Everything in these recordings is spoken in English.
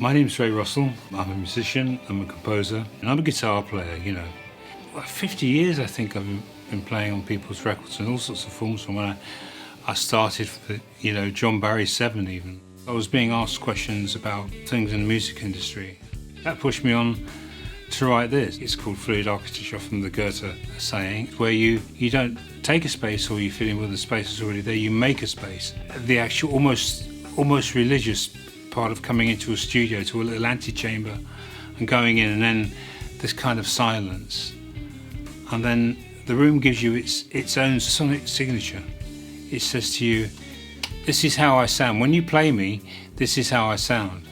My name's Ray Russell. I'm a musician, I'm a composer, and I'm a guitar player, 50 years I think I've been playing on people's records in all sorts of forms from when I started, John Barry's 7 even. I was being asked questions about things in the music industry. That pushed me on to write this. It's called fluid architecture from the Goethe saying, where you don't take a space or you fill in with the space that's already there, you make a space. The actual almost religious part of coming into a studio, to a little antechamber and going in, and then this kind of silence. And then the room gives you its own sonic signature. It says to you, this is how I sound. When you play me, this is how I sound.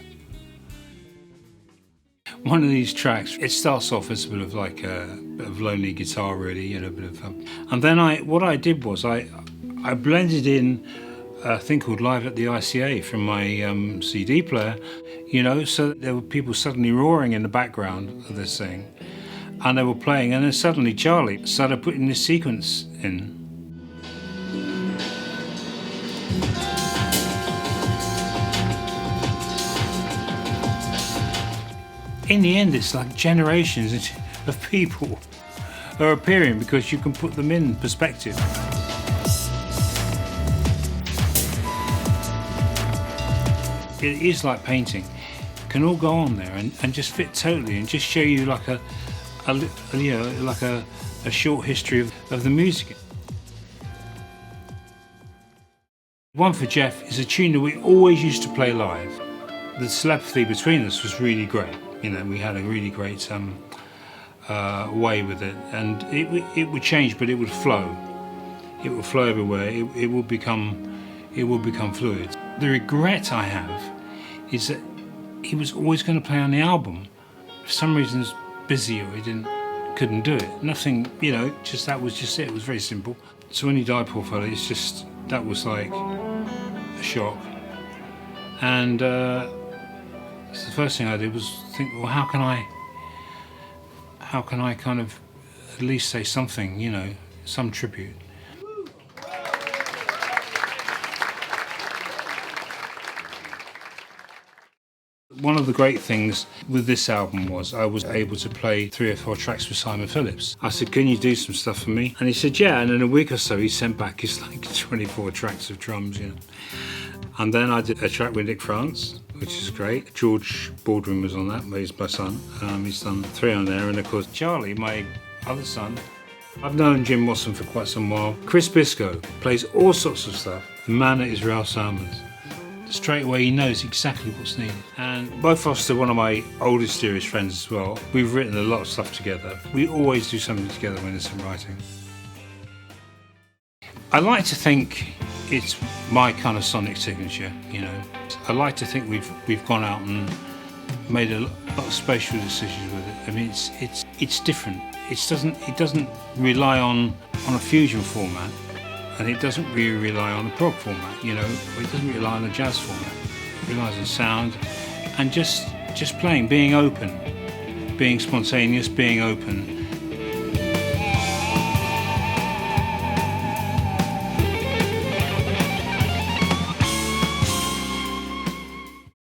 One of these tracks, it starts off as a bit of like a bit of lonely guitar really, a bit of and then what I did was I blended in a thing called Live at the ICA from my CD player, so there were people suddenly roaring in the background of this thing, and they were playing, and then suddenly Charlie started putting this sequence in. In the end, it's like generations of people are appearing because you can put them in perspective. It is like painting. It can all go on there and just fit totally and just show you like a short history of the music. One for Jeff is a tune that we always used to play live. The telepathy between us was really great. We had a really great way with it, and it would change, but it would flow. It would flow everywhere. It would become fluid. The regret I have is that he was always going to play on the album. For some reason, he's busy or he couldn't do it. Nothing, that was just it. It was very simple. So when he died, poor fella, that was like a shock. And so the first thing I did was think, well, how can I kind of at least say something, some tribute. One of the great things with this album was I was able to play 3 or 4 tracks with Simon Phillips. I said, can you do some stuff for me? And he said, yeah, and in a week or so he sent back his 24 tracks of drums, And then I did a track with Nick France, which is great. George Baldwin was on that, he's my son. He's done 3 on there, and of course Charlie, my other son. I've known Jim Wasson for quite some while. Chris Biscoe plays all sorts of stuff. The man that is Ralph Salmons. Straight away he knows exactly what's needed. And Bo Foster, one of my oldest, dearest friends as well, we've written a lot of stuff together. We always do something together when there's some writing. I like to think it's my kind of sonic signature, I like to think we've gone out and made a lot of spatial decisions with it. I mean, it's different. It doesn't rely on a fusion format. And it doesn't really rely on the prog format, It doesn't rely on the jazz format. It relies on sound and just playing, being open, being spontaneous, being open,